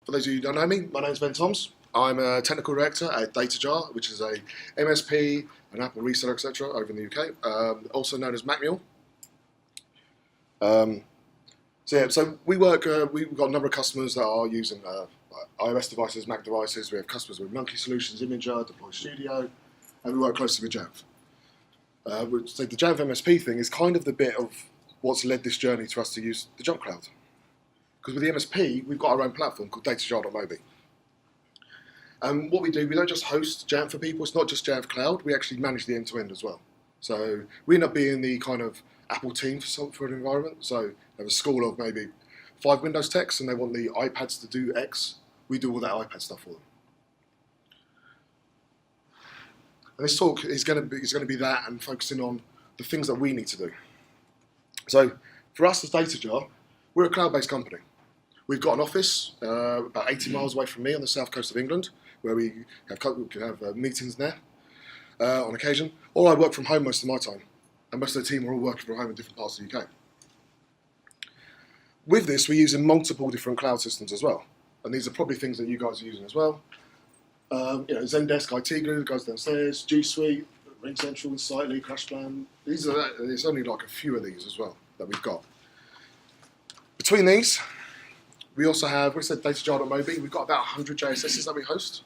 For those of you who don't know me, my name is Ben Toms. I'm a technical director at DataJar, which is a MSP, an Apple reseller, etc. over in the UK, also known as MacMule. So we work. We've got a number of customers that are using iOS devices, Mac devices. We have customers with Monkey Solutions, Imager, Deploy Studio, and we work closely with Jamf. So the Jamf MSP thing is kind of the bit of what's led this journey to us to use the JumpCloud. Because with the MSP, we've got our own platform called DataJar.mobi. And what we do, we don't just host Jamf for people. It's not just Jamf Cloud. We actually manage the end-to-end as well. So we end up being the kind of Apple team for an environment. So they have a school of maybe 5 Windows techs, and they want the iPads to do X. We do all that iPad stuff for them. And this talk is going to be that and focusing on the things that we need to do. So for us as DataJar, we're a cloud-based company. We've got an office about 80 miles away from me on the south coast of England, where we have meetings there on occasion. Or I work from home most of my time, and most of the team are all working from home in different parts of the UK. With this, we're using multiple different cloud systems as well, and these are probably things that you guys are using as well. Zendesk, IT Glue, guys downstairs, G Suite, RingCentral, Insightly, CrashPlan. There's only like a few of these as well that we've got. Between these, we also have, we said DataJar.mobi, we've got about 100 JSSs that we host.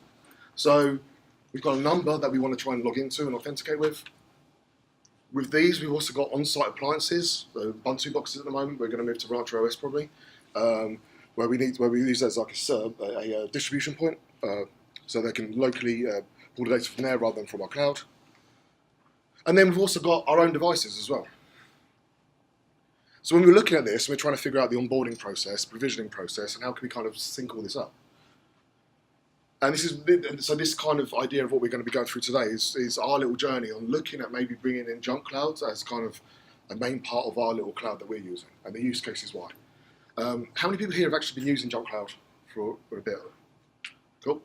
So we've got a number that we want to try and log into and authenticate with. With these, we've also got on-site appliances, Ubuntu boxes at the moment. We're going to move to Rancher OS probably, where we use that as like a distribution point, so they can locally pull the data from there rather than from our cloud. And then we've also got our own devices as well. So when we're looking at this, we're trying to figure out the onboarding process, provisioning process, and how can we kind of sync all this up. And this kind of idea of what we're going to be going through today is our little journey on looking at maybe bringing in JumpCloud as kind of a main part of our little cloud that we're using, and the use case is why. How many people here have actually been using JumpCloud for a bit? Cool.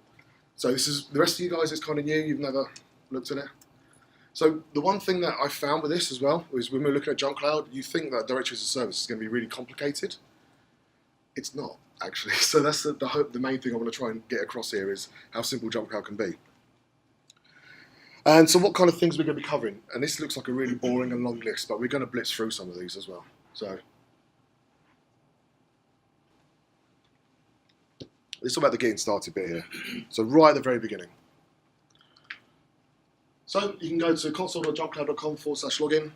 So this is, the rest of you guys is kind of new, you've never looked at it. So the one thing that I found with this as well is when we're looking at JumpCloud, you think that Directories as a Service is going to be really complicated. It's not, actually. So that's the main thing I want to try and get across here is how simple JumpCloud can be. And so what kind of things we're going to be covering? And this looks like a really boring and long list, but we're going to blitz through some of these as well. So let's talk about the getting started bit here. So right at the very beginning. So you can go to console.jumpcloud.com/login.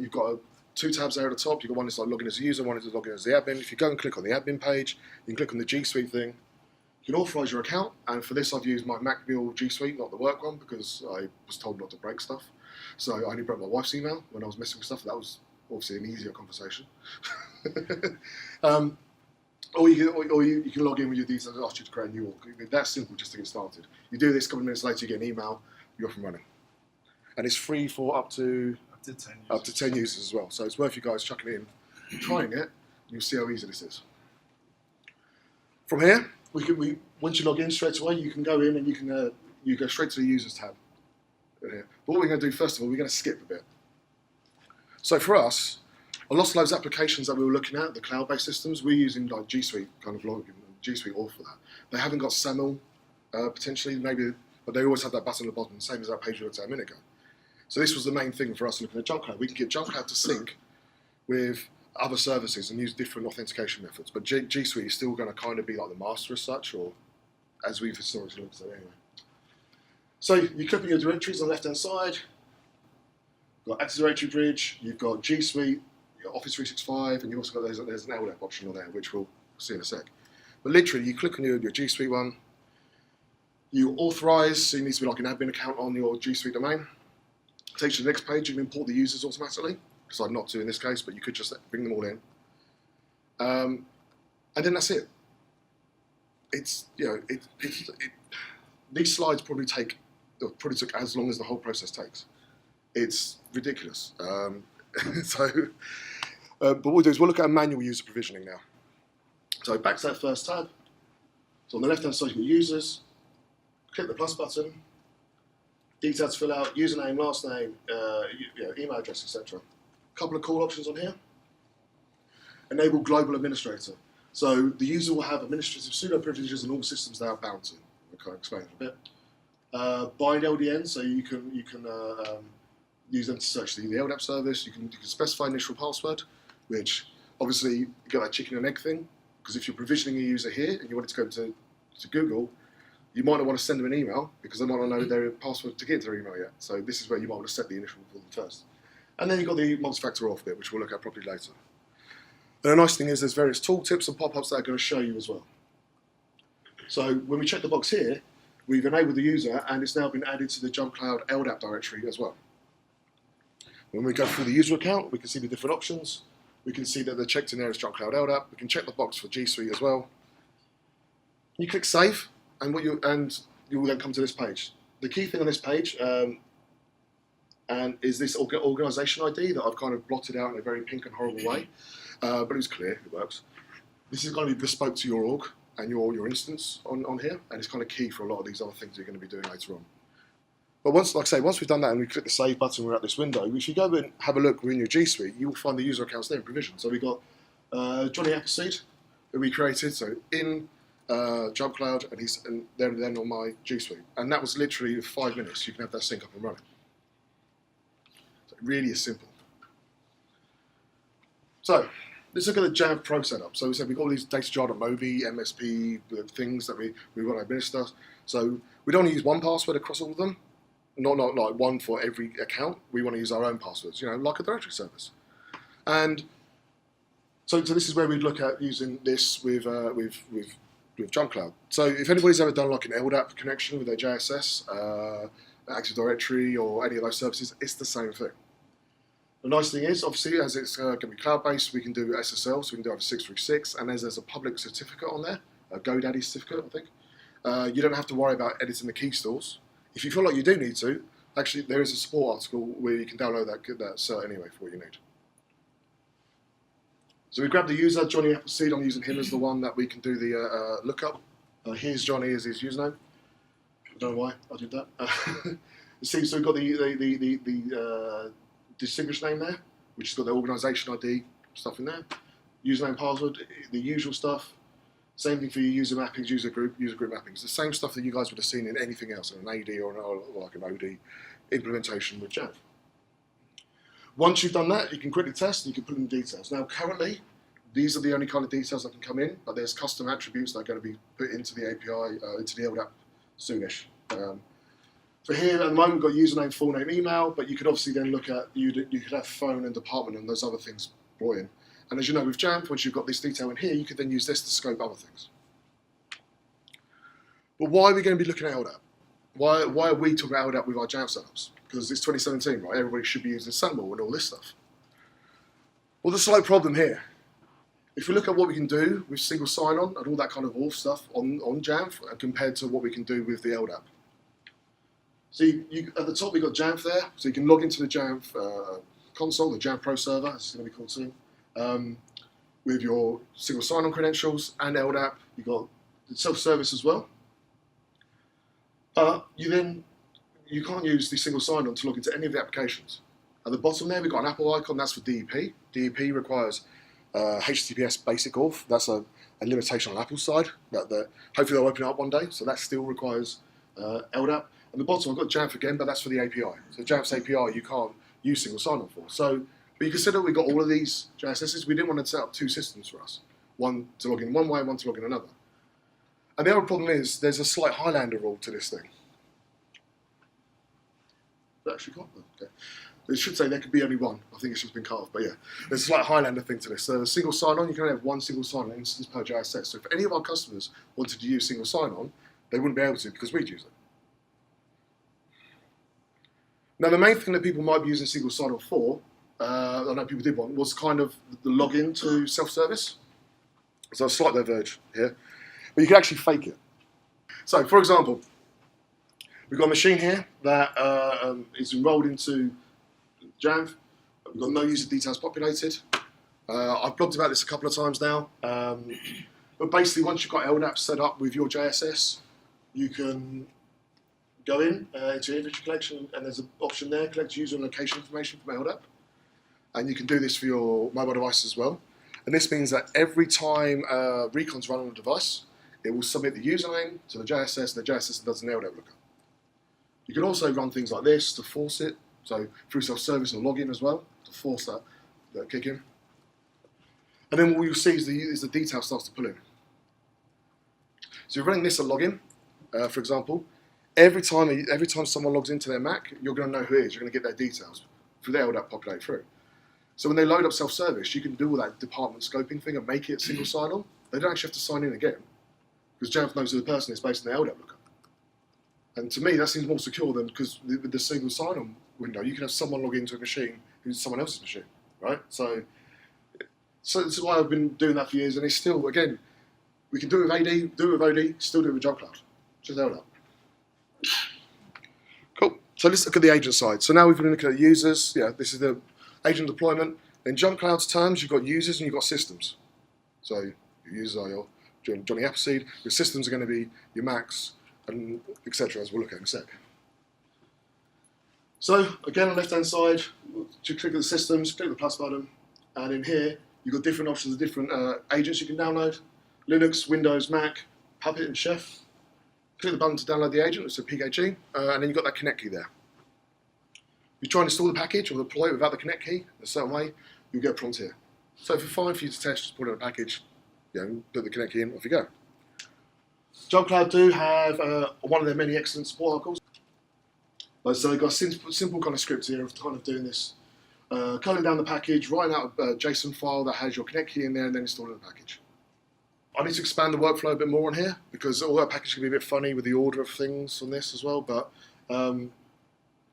You've got 2 tabs there at the top. You've got one that's like login as a user, one is login as the admin. If you go and click on the admin page, you can click on the G Suite thing. You can authorize your account, and for this I've used my MacMule G Suite, not the work one, because I was told not to break stuff. So I only broke my wife's email when I was messing with stuff. That was obviously an easier conversation. Or you can log in with your details and ask you to create a new org. That's simple just to get started. You do this, a couple of minutes later you get an email, you're off and running. And it's free for up to 10 users as well. So it's worth you guys chucking it in, trying it, and you'll see how easy this is. From here, once you log in straight away, you can go in and you go straight to the users tab. Here. But what we're going to do first of all, we're going to skip a bit. So for us, a lot of those applications that we were looking at, the cloud-based systems, we're using like G Suite kind of login, G Suite Auth for that. They haven't got SAML potentially, maybe, but they always have that button at the bottom, same as that page we looked at a minute ago. So this was the main thing for us looking at JumpCloud. We can get JumpCloud to sync with other services and use different authentication methods, but G Suite is still going to kind of be like the master as such, or as we've historically looked at it anyway. So you click on your directories on the left-hand side. You've got Active Directory Bridge, you've got G Suite, you've got Office 365, and you've also got there's an LDAP option on there, which we'll see in a sec. But literally, you click on your G Suite one, you authorize, so you need to be like an admin account on your G Suite domain. It takes you to the next page, you can import the users automatically. Decide not to in this case, but you could just bring them all in. And then that's it. It's, these slides probably took as long as the whole process takes. It's ridiculous. But what we'll do is we'll look at manual user provisioning now. So back to that first tab. So on the left-hand side, you've got users. Click the plus button. Details to fill out, username, last name, email address, etc. A couple of call options on here. Enable global administrator. So the user will have administrative pseudo privileges on all systems they are bound to. I'll kind of explain it a bit. Bind LDN, so you can use them to search the LDAP service. You can specify initial password, which obviously you got that chicken and egg thing. Because if you're provisioning a user here and you want it to go to Google, you might not want to send them an email because they might not know their password to get to their email yet. So this is where you might want to set the initial for them first. And then you've got the multi-factor auth bit, which we'll look at properly later. And the nice thing is there's various tooltips and pop-ups that are going to show you as well. So when we check the box here, we've enabled the user and it's now been added to the JumpCloud LDAP directory as well. When we go through the user account, we can see the different options. We can see that they're checked in there as JumpCloud LDAP. We can check the box for G Suite as well. You click save, and you will then come to this page. The key thing on this page is this organization ID that I've kind of blotted out in a very pink and horrible way, but it was clear, it works. This is going to be bespoke to your org and your instance on here, and it's kind of key for a lot of these other things you're going to be doing later on. But once we've done that and we click the save button, we're at this window. If you go and have a look within your G Suite, you will find the user accounts there in provision. So we've got Johnny Appleseed that we created, so in JumpCloud, and then on my G Suite. And that was literally 5 minutes. You can have that sync up and running. So it really is simple. So let's look at the Jamf Pro setup. So we said we've got all these DataJar.mobi, MSP things that we want to administer. So we don't want to use one password across all of them. Not like one for every account. We want to use our own passwords, like a directory service. And so this is where we'd look at using this with JumpCloud. So if anybody's ever done like an LDAP connection with their JSS, Active Directory, or any of those services, it's the same thing. The nice thing is, obviously, as it's going to be cloud-based, we can do SSL, so we can do over 636, and there's a public certificate on there, a GoDaddy certificate, I think. You don't have to worry about editing the key stores. If you feel like you do need to, actually, there is a support article where you can download that cert anyway for what you need. So we grab the user, Johnny Appleseed. I'm using him as the one that we can do the lookup. Here's Johnny as his username. I don't know why I did that. So we've got the distinguished name there, which has got the organisation ID stuff in there. Username, password, the usual stuff. Same thing for your user mappings, user group mappings. The same stuff that you guys would have seen in anything else, in an AD or like an OD implementation with Jamf. Once you've done that, you can quickly test and you can put in details. Now, currently, these are the only kind of details that can come in, but there's custom attributes that are going to be put into the API, into the LDAP soonish. For here, at the moment, we've got username, full name, email, but you could obviously then look at, you could have phone and department and those other things brought in. And as you know, with Jamf, once you've got this detail in here, you could then use this to scope other things. But why are we going to be looking at LDAP? Why are we talking about LDAP with our Jamf setups? Because it's 2017, right? Everybody should be using SAML and all this stuff. Well, there's a slight problem here. If we look at what we can do with single sign-on and all that kind of Auth stuff on Jamf compared to what we can do with the LDAP. So at the top, we've got Jamf there, so you can log into the Jamf console, the Jamf Pro server, as it's going to be called soon, with your single sign-on credentials and LDAP. You've got self-service as well. You can't use the single sign-on to log into any of the applications. At the bottom there, we've got an Apple icon, that's for DEP. DEP requires HTTPS basic auth. That's a limitation on Apple's side. Hopefully they'll open it up one day, so that still requires LDAP. At the bottom, I've got Jamf again, but that's for the API. So Jamf's API, you can't use single sign-on for. But you consider we've got all of these JSSs. We didn't want to set up two systems for us. One to log in one way, one to log in another. And the other problem is there's a slight Highlander rule to this thing. Actually got them. Okay. It should say there could be only one. I think it's just been cut off, but yeah. There's a slight Highlander thing to this. So a single sign-on, you can only have one single sign-on instance per JSS. So if any of our customers wanted to use single sign-on, they wouldn't be able to because we'd use it. Now the main thing that people might be using single sign-on for, I know people did one, was kind of the login to self-service. So a slight diverge here. But you can actually fake it. So for example, we've got a machine here that is enrolled into Jamf. We've got no user details populated. I've blogged about this a couple of times now. But basically, once you've got LDAP set up with your JSS, you can go into your inventory collection, and there's an option there, collect user and location information from LDAP. And you can do this for your mobile device as well. And this means that every time recon's run on a device, it will submit the username to the JSS, and the JSS does an LDAP lookup. You can also run things like this to force it, so through self-service or login as well, to force that kick in. And then what you'll see is the detail starts to pull in. So you're running this at login, for example. Every time someone logs into their Mac, you're going to know who it is. You're going to get their details through their LDAP populate through. So when they load up self-service, you can do all that department scoping thing and make it single sign-on. They don't actually have to sign in again, because Jamf knows who the person is based on their LDAP lookup. And to me, that seems more secure than, because with the single sign-on window, you can have someone log into a machine who's someone else's machine, right? So this is why I've been doing that for years, and it's still, again, we can do it with AD, do it with OD, still do it with JumpCloud. Just LDAP. Cool. So let's look at the agent side. So now we've been looking at users. Yeah, this is the agent deployment. In JumpCloud's terms, you've got users and you've got systems. So your users are your Johnny Appleseed. Your systems are going to be your Macs, and etc. as we'll look at in a sec. So again, on the left-hand side, you click at the systems, click the plus button, and in here you've got different options of different agents you can download: Linux, Windows, Mac, Puppet, and Chef. Click the button to download the agent, it's a PKG, and then you've got that connect key there. If you try and install the package or deploy it without the connect key in a certain way, you'll get a prompt here. So if it's fine for you to test, just put in a package, put the connect key in, off you go. JumpCloud do have one of their many excellent support articles. So they've got a simple kind of script here of kind of doing this. Culling down the package, writing out a JSON file that has your connect key in there, and then installing the package. I need to expand the workflow a bit more on here, because all that package can be a bit funny with the order of things on this as well, but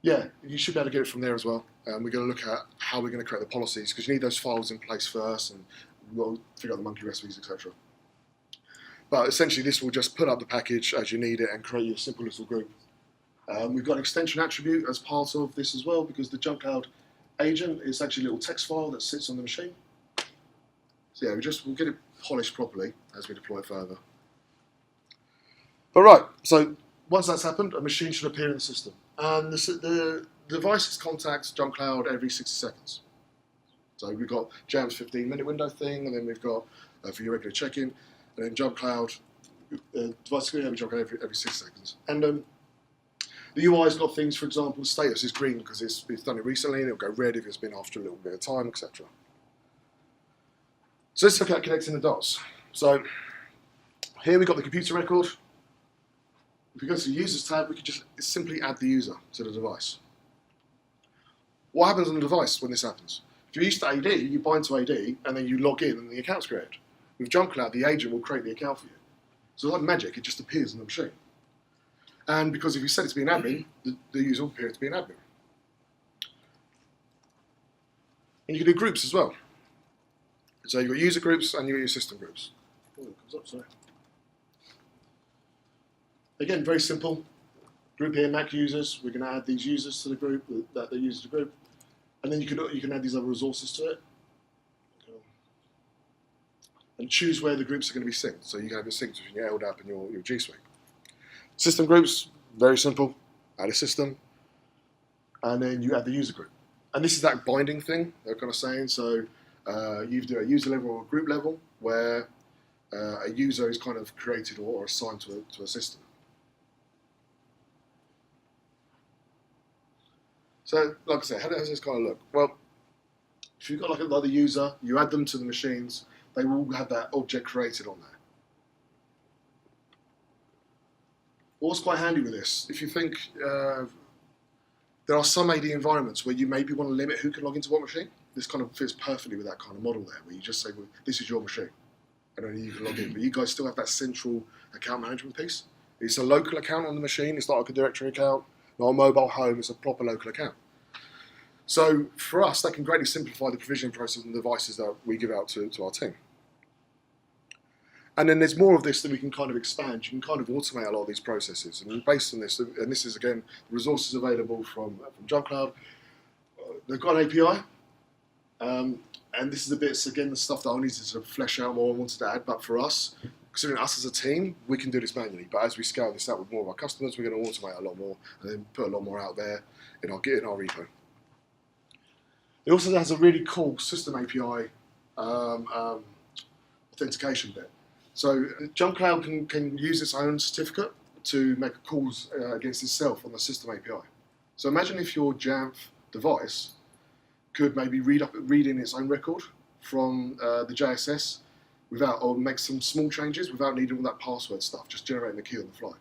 yeah, you should be able to get it from there as well. We're going to look at how we're going to create the policies, because you need those files in place first, and we'll figure out the monkey recipes, etc. But essentially this will just put up the package as you need it and create your simple little group. We've got an extension attribute as part of this as well, because the JumpCloud agent is actually a little text file that sits on the machine. So yeah, we'll get it polished properly as we deploy it further. All right, so once that's happened, a machine should appear in the system. And the devices contact JumpCloud every 60 seconds. So we've got Jam's 15-minute window thing, and then we've got for your regular check-in, and then JumpCloud, device screen every JumpCloud every 6 seconds. And the UI's got things, for example, status is green because it's done it recently, and it'll go red if it's been after a little bit of time, etc. So let's look at connecting the dots. So here we've got the computer record. If we go to the users tab, we could just simply add the user to the device. What happens on the device when this happens? If you're used to AD, you bind to AD, and then you log in and the account's created. With JumpCloud, the agent will create the account for you. So like magic, it just appears on the machine. And because if you set it to be an admin, the user will appear to be an admin. And you can do groups as well. So you've got user groups and you've got your system groups. Oh, it comes up, sorry. Again, very simple. Group here, Mac users. We're going to add these users to the group, that they use the group. And then you can add these other resources to it. And choose where the groups are going to be synced. So you can have your syncs between your LDAP and your G Suite. System groups, very simple. Add a system. And then you add the user group. And this is that binding thing they're kind of saying. So you do a user level or a group level where a user is kind of created or assigned to a system. So, like I said, how does this kind of look? Well, if you've got like another user, you add them to the machines, they will have that object created on there. What's quite handy with this, if you think there are some AD environments where you maybe want to limit who can log into what machine, this kind of fits perfectly with that kind of model there, where you just say, well, this is your machine, and only you can log in. But you guys still have that central account management piece. It's a local account on the machine, it's not like a directory account, not a mobile home, it's a proper local account. So for us, that can greatly simplify the provisioning process and the devices that we give out to our team. And then there's more of this that we can kind of expand. You can kind of automate a lot of these processes. And based on this, and this is again, the resources available from JumpCloud, they've got an API. And this is the bits, again, the stuff that I needed to flesh out more and wanted to add. But for us, considering us as a team, we can do this manually. But as we scale this out with more of our customers, we're going to automate a lot more and then put a lot more out there in our repo. It also has a really cool system API authentication bit. So JumpCloud can use its own certificate to make calls against itself on the system API. So imagine if your Jamf device could maybe read in its own record from the JSS or make some small changes without needing all that password stuff, just generating the key on the fly.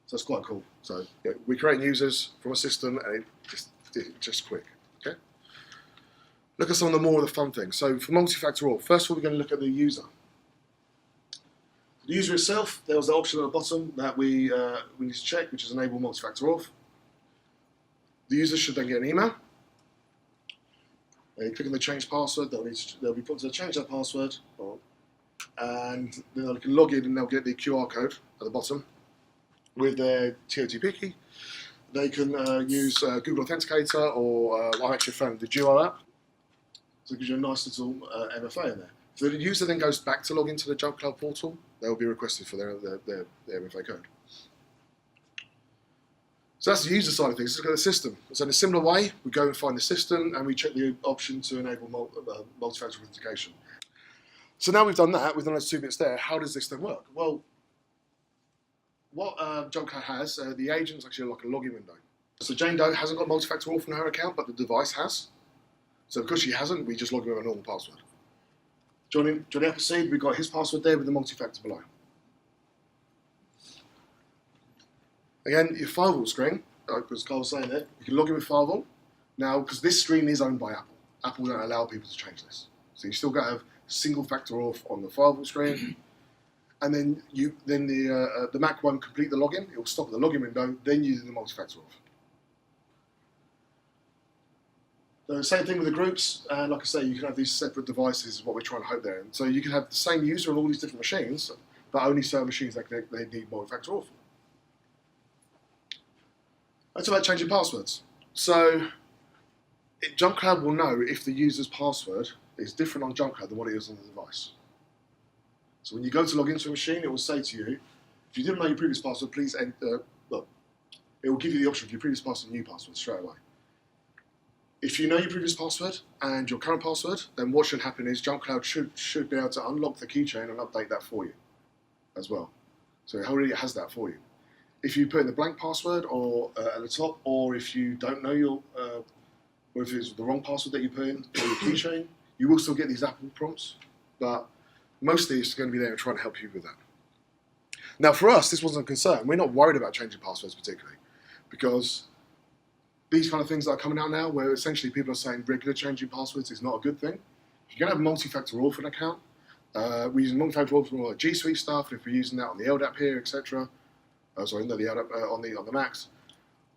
So that's quite cool. So yeah, we're creating users from a system, and it's just quick. Okay. Look at some of the more of the fun things. So for multi-factor auth, first of all, we're going to look at the user. The user itself, there was the option at the bottom that we need to check, which is enable multi-factor auth. The user should then get an email. They click on the change password, they'll be put to change that password, and then they can log in and they'll get the QR code at the bottom with their TOTP key. They can use Google Authenticator or I'm actually a fan of the Duo app. So it gives you a nice little MFA in there. If the user then goes back to log into the JumpCloud portal, they'll be requested for their MFA code. So that's the user side of things. Let's look at the system. So in a similar way, we go and find the system and we check the option to enable multi-factor authentication. So now we've done that, we've done those 2 bits there, how does this then work? Well, what JumpCloud has, the agent's actually like a login window. So Jane Doe hasn't got multi-factor auth on her account, but the device has. So because she hasn't, we just log in with a normal password. Johnny Appleseed, we've got his password there with the multi-factor below. Again, your firewall screen, as Carl was saying there, you can log in with firewall. Now, because this screen is owned by Apple, Apple don't allow people to change this. So you still got to have single factor auth on the firewall screen, and then the Mac won't complete the login. It will stop at the login window, then using the multi-factor auth. So same thing with the groups, and like I say, you can have these separate devices, is what we're trying to hope there. And so you can have the same user on all these different machines, but only certain machines that they need multi-factor auth. That's about changing passwords. So JumpCloud will know if the user's password is different on JumpCloud than what it is on the device. So when you go to log into a machine, it will say to you, if you didn't know your previous password, please enter, well, it will give you the option of your previous password and new password straight away. If you know your previous password and your current password, then what should happen is JumpCloud should be able to unlock the keychain and update that for you as well. So it already has that for you. If you put in the blank password or at the top, or if you don't know your, or if it's the wrong password that you put in or your keychain, you will still get these Apple prompts, but mostly it's going to be there and trying to help you with that. Now for us, this wasn't a concern. We're not worried about changing passwords particularly, because these kind of things that are coming out now, where essentially people are saying regular changing passwords is not a good thing. If you're going to have multi-factor auth an account, we're using multi-factor auth for all the G Suite stuff, and if we're using that on the LDAP here, etc. Sorry, no, the LDAP on the Macs.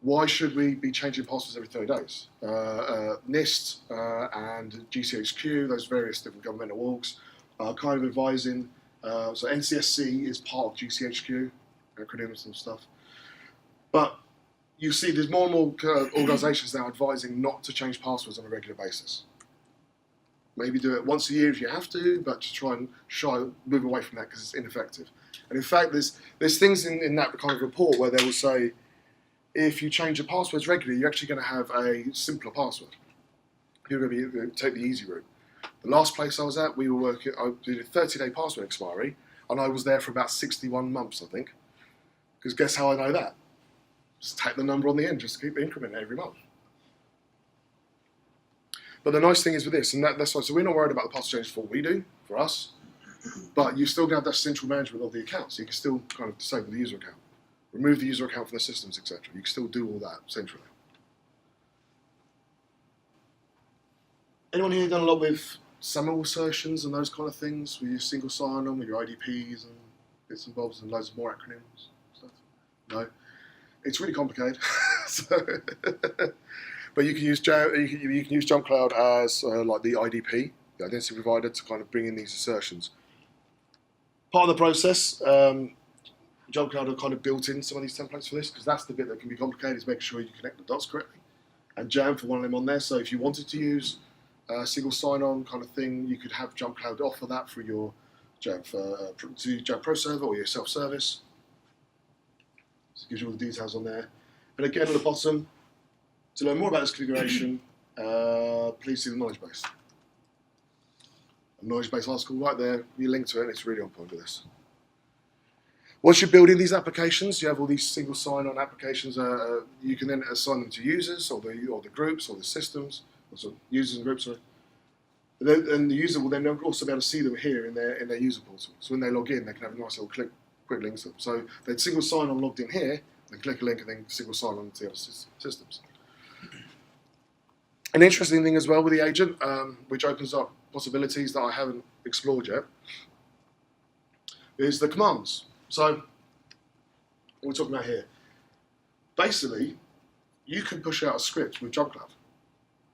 Why should we be changing passwords every 30 days? NIST and GCHQ, those various different governmental orgs, are kind of advising. So NCSC is part of GCHQ, acronyms and stuff. But you see there's more and more organisations now advising not to change passwords on a regular basis. Maybe do it once a year if you have to, but to try and move away from that because it's ineffective. And in fact, there's things in that kind of report where they will say, if you change your passwords regularly, you're actually going to have a simpler password. You're going to take the easy route. The last place I was at, we were working, I did a 30-day password expiry, and I was there for about 61 months, I think. Because guess how I know that? Just take the number on the end, just keep incrementing every month. But the nice thing is with this, and that's why, so we're not worried about the password changes for what we do, for us, but you still have that central management of the account, so you can still kind of disable the user account, remove the user account from the systems, etc. You can still do all that centrally. Anyone here done a lot with SAML assertions and those kind of things, with your single sign-on, with your IDPs and bits and bobs and loads of more acronyms and stuff? No? It's really complicated. But you can use JumpCloud as like the IDP, the identity provider, to kind of bring in these assertions. Part of the process, JumpCloud are kind of built in some of these templates for this, because that's the bit that can be complicated, is making sure you connect the dots correctly. And Jamf for one of them on there, so if you wanted to use a single sign-on kind of thing, you could have JumpCloud offer that for your Jamf Pro server or your self-service. So it gives you all the details on there. And again, at the bottom, to learn more about this configuration, please see the knowledge base. a knowledge-based article right there. You link to it, and it's really on point with this. Once you're building these applications, you have all these single sign-on applications. You can then assign them to users, or the groups, or the systems, or users and groups. Sorry. And the user will then also be able to see them here in their user portal. So when they log in, they can have a nice little quick link to them. So they'd single sign-on logged in here, then click a link, and then single sign-on to the other systems. An interesting thing as well with the agent, which opens up possibilities that I haven't explored yet, is the commands. So, what we're talking about here, basically, you can push out a script with JumpCloud.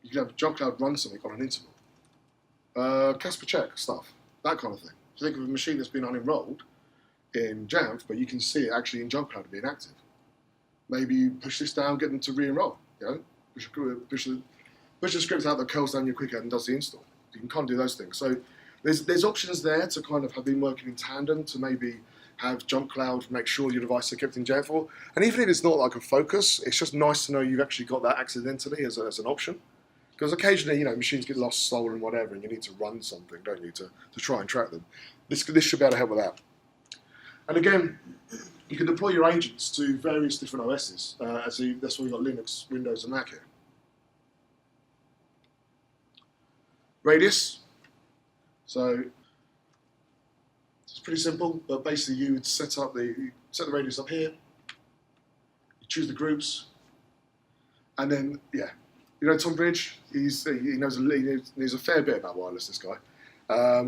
You can have JumpCloud run something on an interval. Casper check stuff, that kind of thing. So think of a machine that's been unenrolled in Jamf, but you can see it actually in JumpCloud being active. Maybe you push this down, get them to re-enroll. You know, push the script out that curls down your quick head and does the install. You can kind of do those things. So there's options there to kind of have been working in tandem to maybe have JumpCloud make sure your devices are kept in Jamf. And even if it's not like a focus, it's just nice to know you've actually got that accidentally as an option. Because occasionally, you know, machines get lost, stolen, whatever, and you need to run something, don't you, to try and track them. This should be able to help with that. And again, you can deploy your agents to various different OSs. That's why we've got Linux, Windows, and Mac here. Radius. So it's pretty simple, but basically you would set the radius up here. You choose the groups, and then you know Tom Bridge. He knows a fair bit about wireless. This guy. I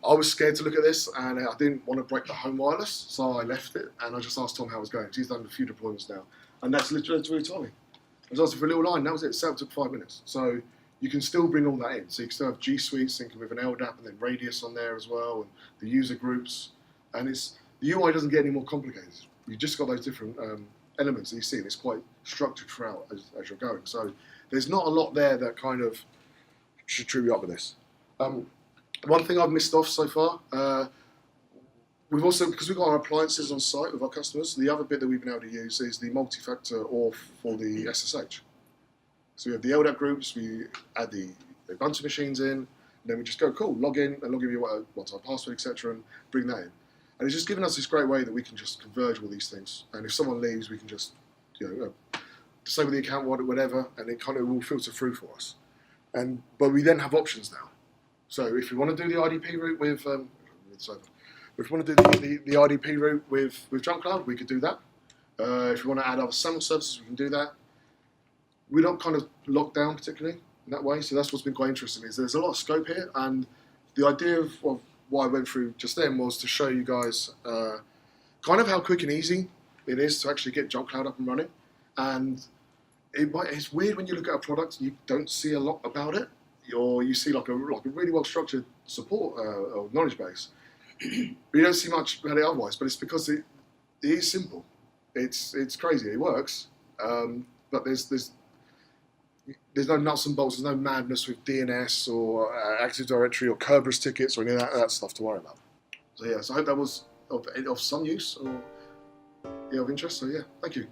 was scared to look at this, and I didn't want to break the home wireless, so I left it, and I just asked Tom how it was going. He's done a few deployments now, and that's literally what he told me. I was asking for a little line. That was it. Setup took 5 minutes. So you can still bring all that in. So you can still have G Suite syncing with an LDAP and then Radius on there as well, and the user groups. And the UI doesn't get any more complicated. You've just got those different elements that you see, and it's quite structured throughout as you're going. So there's not a lot there that kind of should trip you up with this. One thing I've missed off so far, we've also, because we've got our appliances on site with our customers, the other bit that we've been able to use is the multi-factor Auth for the SSH. So we have the LDAP groups, we add the Ubuntu machines in, and then we just go, cool, log in, and log in your one-time password, etc., and bring that in. And it's just given us this great way that we can just converge all these things. And if someone leaves, we can just, disable the account, whatever, and it kind of will filter through for us. But we then have options now. So if we want to do the IDP route with, if we want to do the IDP route with JumpCloud, we could do that. If we want to add other SAML services, we can do that. We're not kind of locked down particularly in that way, so that's what's been quite interesting. Is there's a lot of scope here, and the idea of what I went through just then was to show you guys kind of how quick and easy it is to actually get JumpCloud up and running. And it's weird when you look at a product, you don't see a lot about it, or you see like a really well structured support or knowledge base, but you don't see much about it otherwise. But it's because it is simple. It's crazy. It works, but there's no nuts and bolts. There's no madness with DNS or Active Directory or Kerberos tickets or any of that stuff to worry about. So I hope that was of some use or of interest. So thank you.